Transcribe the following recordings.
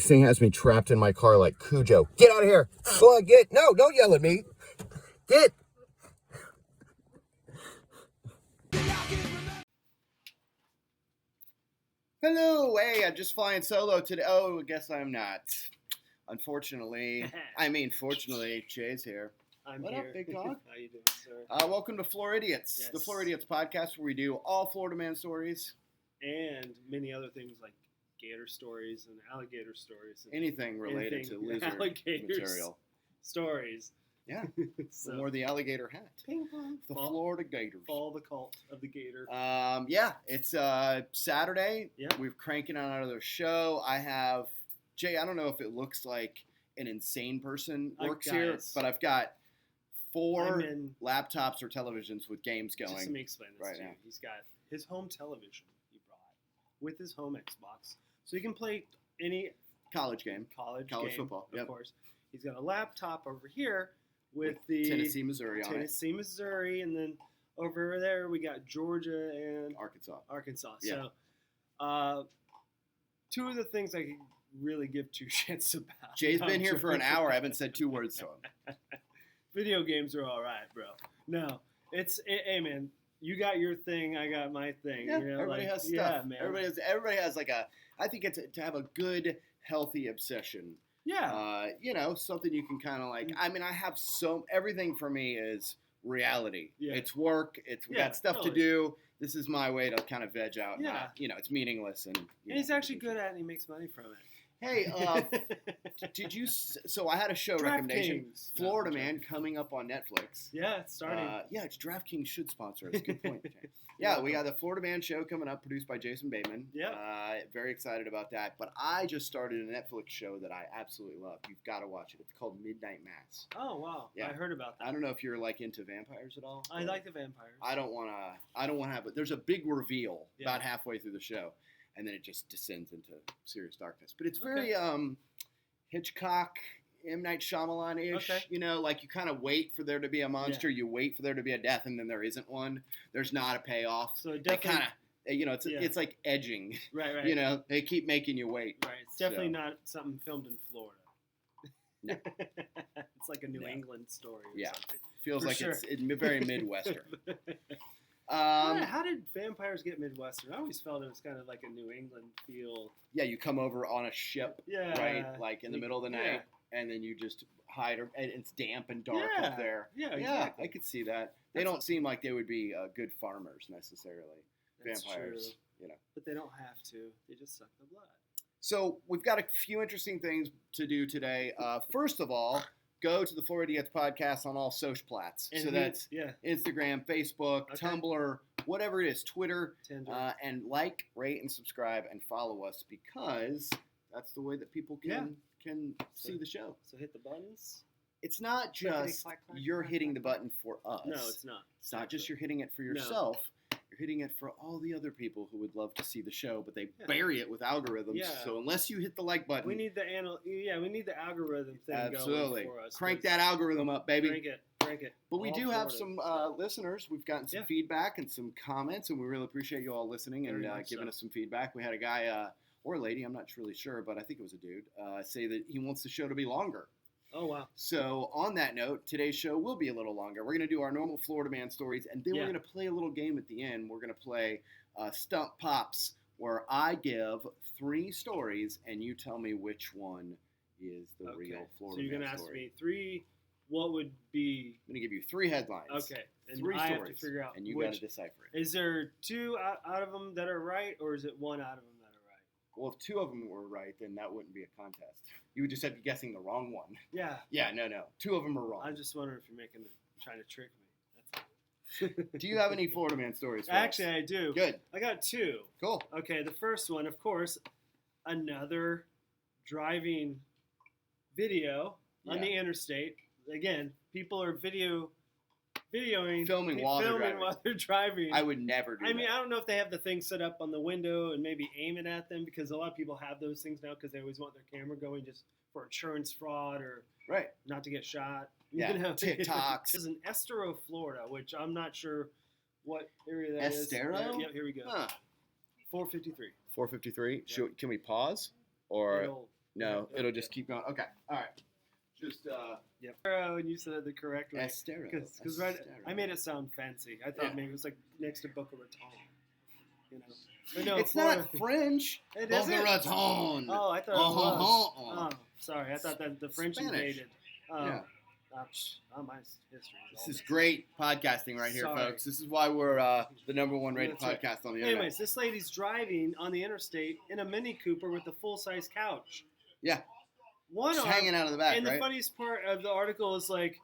This thing has me trapped in my car like Cujo. Get out of here. Go on, get. No, don't yell at me. Get. Hello. Hey, I'm just flying solo today. Oh, I guess I'm not. Unfortunately. Fortunately, Jay's here. I'm what here. Up, big dog? How you doing, sir? Welcome to Florida Idiots, Yes. the Florida Idiots podcast where we do all Florida man stories. And many other things like gator stories and alligator stories. And Anything related to lizard alligators material. Stories. Yeah. So, Wore the alligator hat. ping pong. The Florida Gators. Fall the cult of the gator. Yeah, it's Saturday. Yep. We're cranking out another show. I have Jay. I don't know if it looks like an insane person works here, but I've got 4 laptops or televisions with games going. Just let me explain this right to you. now. He's got his home television he brought with his home Xbox, so he can play any college game, college college game, football. of Yep. course. He's got a laptop over here with the Tennessee, Missouri on it. Tennessee, Missouri, and then over there we got Georgia and Arkansas. Yeah. So, 2 of the things I could really give 2 shits about. Jay's been here for an hour. I haven't said 2 words to him. Video games are all right, bro. No, hey man, you got your thing, I got my thing. Yeah, you know, everybody has stuff. Yeah, man. Everybody has like a. I think it's to have a good, healthy obsession. Yeah. Something you can kind of like. I mean, I have everything for me is reality. Yeah. It's work. We got stuff to do. This is my way to kind of veg out. Yeah. It's meaningless and. And he's actually good at it and he makes money from it. Hey, did you? So I had a show recommendation. Florida Man coming up on Netflix. Yeah, it's starting. DraftKings should sponsor us. Good point. Yeah, we got the Florida Man show coming up, produced by Jason Bateman. Yeah. Very excited about that. But I just started a Netflix show that I absolutely love. You've got to watch it. It's called Midnight Mass. Oh wow! Yeah. I heard about that. I don't know if you're like into vampires at all. I like the vampires. I don't want to have it. There's a big reveal about halfway through the show. And then it just descends into serious darkness. But it's very Hitchcock, M. Night Shyamalan-ish. Okay. Like you kind of wait for there to be a monster. Yeah. You wait for there to be a death, and then there isn't one. There's not a payoff. So definitely, it's like edging. Right. They keep making you wait. Right. It's definitely not something filmed in Florida. No. It's like a New England story or something. Feels like it's very Midwestern. How did vampires get Midwestern? I always felt it was kind of like a New England feel. Yeah, you come over on a ship, right? Like in the middle of the night, and then you just hide, and it's damp and dark up there. Yeah, exactly. I could see that. They don't seem like they would be good farmers necessarily. That's vampires, true. But they don't have to. They just suck the blood. So we've got a few interesting things to do today. First of all, go to the Florida Idiots podcast on all social plats. So that's Instagram, Facebook, Tumblr, whatever it is, Twitter, and like, rate, and subscribe, and follow us because that's the way that people can see the show. So hit the buttons. It's not just you're hitting the button for us. No, it's not. It's not just you're hitting it for yourself. You're hitting it for all the other people who would love to see the show, but they bury it with algorithms. Yeah. So unless you hit the like button, we need the algorithm thing going for us. Crank that algorithm up, baby. Crank it. But we do have some listeners. We've gotten some feedback and some comments, and we really appreciate you all listening and giving us some feedback. We had a guy or a lady, I'm not really sure, but I think it was a dude, say that he wants the show to be longer. Oh, wow. So on that note, today's show will be a little longer. We're going to do our normal Florida Man stories, and then we're going to play a little game at the end. We're going to play Stump Pops, where I give 3 stories, and you tell me which one is the real Florida Man story. So you're going to ask me 3, what would be... I'm going to give you 3 headlines. Okay. And 3 I stories, have to figure out and you got to decipher it. Is there 2 out of them that are right, or is it 1 out of them that are right? Well, if 2 of them were right, then that wouldn't be a contest. You would just have to be guessing the wrong one. Yeah. Yeah, no. 2 of them are wrong. I'm just wondering if you're trying to trick me. That's all. Do you have any Florida Man stories for Actually, us? I do. Good. I got 2. Cool. Okay, the first one, of course, another driving video on the interstate. Again, people are filming while they're driving. I would never do that. I mean, I don't know if they have the thing set up on the window and maybe aim it at them, because a lot of people have those things now because they always want their camera going just for insurance fraud or not to get shot. Yeah, TikToks. This is in Estero, Florida, which I'm not sure what area that is. Estero? Yeah, here we go. 453. 453. Can we pause? Or No, it'll just keep going. Okay, all right. Just Yep. And you said it the correct way. Estero. Because I made it sound fancy. I thought maybe it was like next to Boca Raton. You know. But no, it's not French. It Boca isn't. Raton. Oh, I thought it was. Oh, sorry. I thought that the French invaded. Yeah. My history. This is great podcasting right here, folks. This is why we're the #1 rated podcast on the internet. Anyways, this lady's driving on the interstate in a Mini Cooper with a full-size couch. Yeah. One arm, hanging out of the back, and the funniest part of the article is like,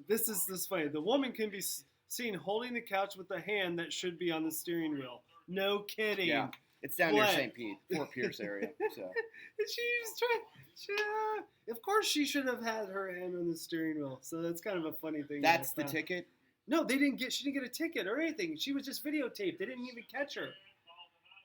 this is funny. The woman can be seen holding the couch with the hand that should be on the steering wheel. No kidding. Yeah. It's down near St. Pete, Fort Pierce area. So. And she's trying. Of course, she should have had her hand on the steering wheel. So that's kind of a funny thing. That's the ticket? No, she didn't get a ticket or anything. She was just videotaped. They didn't even catch her.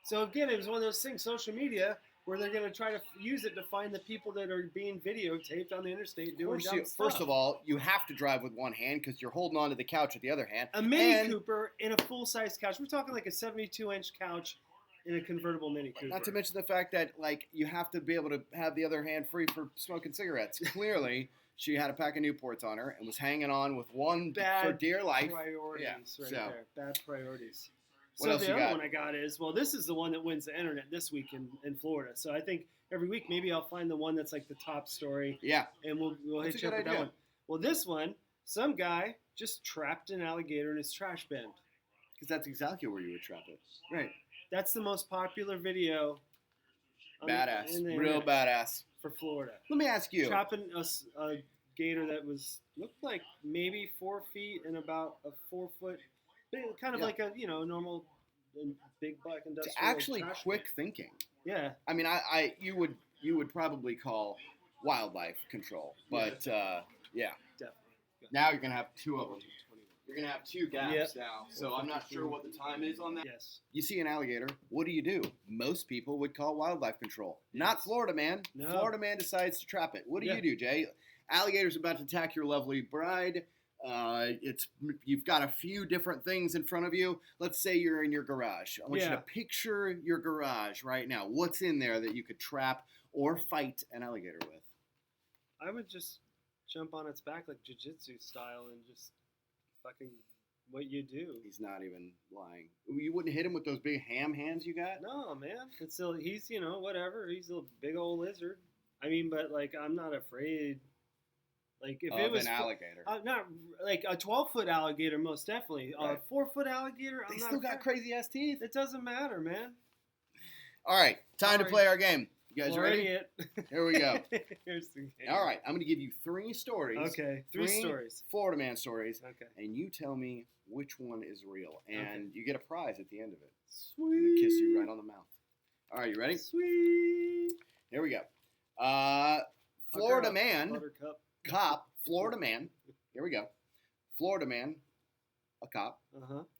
So again, it was one of those things, social media, where they're going to try to use it to find the people that are being videotaped on the interstate doing dumb stuff. First of all, you have to drive with one hand because you're holding onto the couch with the other hand. A Mini Cooper in a full-size couch. We're talking like a 72-inch couch in a convertible Mini Cooper. Not to mention the fact that, like, you have to be able to have the other hand free for smoking cigarettes. Clearly, she had a pack of Newports on her and was hanging on with one for dear life. Priorities there. Bad priorities. What else the you other got? one I got is, well, this is the one that wins the internet this week in Florida. So I think every week maybe I'll find the one that's like the top story. Yeah. And we'll hit you up with that one. Well, this one, some guy just trapped an alligator in his trash bin. Because that's exactly where you would trap it. Right. That's the most popular video. Badass. Real badass. For Florida. Let me ask you. Trapping a gator that looked like maybe 4 feet and about a 4 foot, kind of like a normal big black industrial. It's actually quick thinking. Yeah. I mean, you would probably call wildlife control, but yeah. Definitely. Now you're gonna have two of them. You're gonna have two gaps now, so I'm not sure what the time is on that. Yes. You see an alligator, what do? Most people would call wildlife control. Yes. Not Florida man. No. Florida man decides to trap it. What do you do, Jay? Alligator's about to attack your lovely bride. You've got a few different things in front of you. Let's say you're in your garage. I want you to picture your garage right now. What's in there that you could trap or fight an alligator with? I would just jump on its back like jiu-jitsu style and just fucking what you do. He's not even lying. You wouldn't hit him with those big ham hands you got? No, man. It's still, he's, whatever. He's a big old lizard. I mean, but like, I'm not afraid. Like if it was an alligator, not like a 12-foot alligator, most definitely. Right. A 4-foot alligator, they still got crazy ass teeth. It doesn't matter, man. All right, time to play our game. You guys ready? Here we go. Here's the game. All right, I'm going to give you 3 stories. Okay, three stories. Florida man stories. Okay. And you tell me which one is real, and you get a prize at the end of it. Sweet. I'm going to kiss you right on the mouth. All right, you ready? Sweet. Here we go. Florida man. Buttercup. Cop, Florida man, here we go. Florida man, a cop,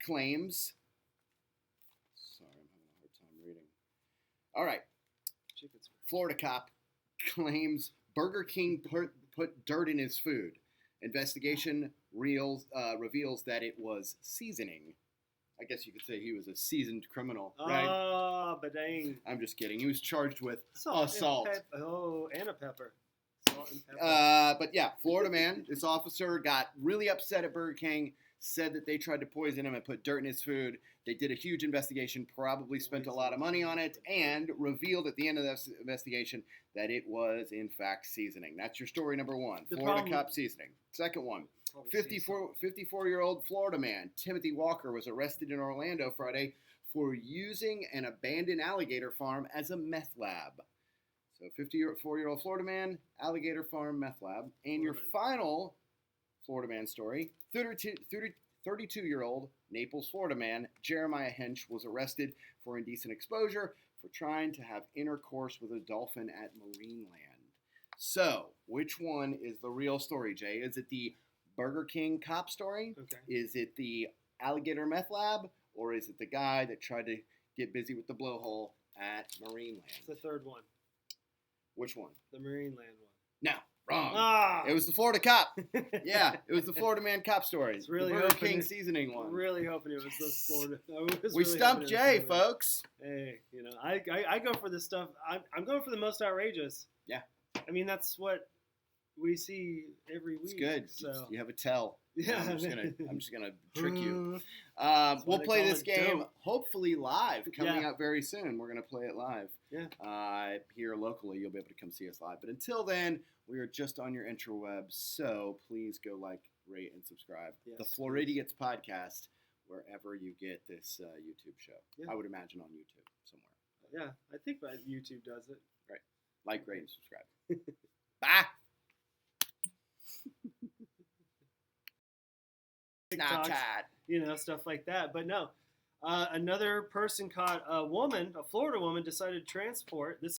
claims. Sorry, I'm having a hard time reading. All right. Florida cop claims Burger King put dirt in his food. Investigation reveals that it was seasoning. I guess you could say he was a seasoned criminal, right? Oh, but dang. I'm just kidding. He was charged with assault. And a pepper. But yeah, Florida man, this officer got really upset at Burger King, said that they tried to poison him and put dirt in his food. They did a huge investigation, probably spent a lot of money on it, and revealed at the end of this investigation that it was, in fact, seasoning. That's your story number 1, Florida cop seasoning. Second one, 54-year-old Florida man, Timothy Walker, was arrested in Orlando Friday for using an abandoned alligator farm as a meth lab. So 54-year-old Florida man, alligator farm, meth lab. And your final Florida man story, 32-year-old Naples, Florida man, Jeremiah Hench, was arrested for indecent exposure for trying to have intercourse with a dolphin at Marineland. So, which one is the real story, Jay? Is it the Burger King cop story? Okay. Is it the alligator meth lab? Or is it the guy that tried to get busy with the blowhole at Marineland? It's the third one. Which one? The Marineland one. No. Wrong. Ah. It was the Florida cop. Yeah, it was the Florida man cop story. It's really the Burger King seasoning one. Really hoping it was the Florida. We stumped Jay, folks. Hey, I go for this stuff. I'm going for the most outrageous. Yeah. I mean, that's what we see every week. It's good. So You have a tell. yeah, I'm just gonna trick you. We'll play this game hopefully live coming out very soon. We're gonna play it live. Yeah. Here locally, you'll be able to come see us live. But until then, we are just on your interwebs. So please go like, rate, and subscribe. Yes, the Floridians podcast, wherever you get this YouTube show. Yeah. I would imagine on YouTube somewhere. Yeah, I think that YouTube does it. Right. Like, rate, and subscribe. Bye. Snapchat, stuff like that. But no, another person caught a Florida woman decided to transport this.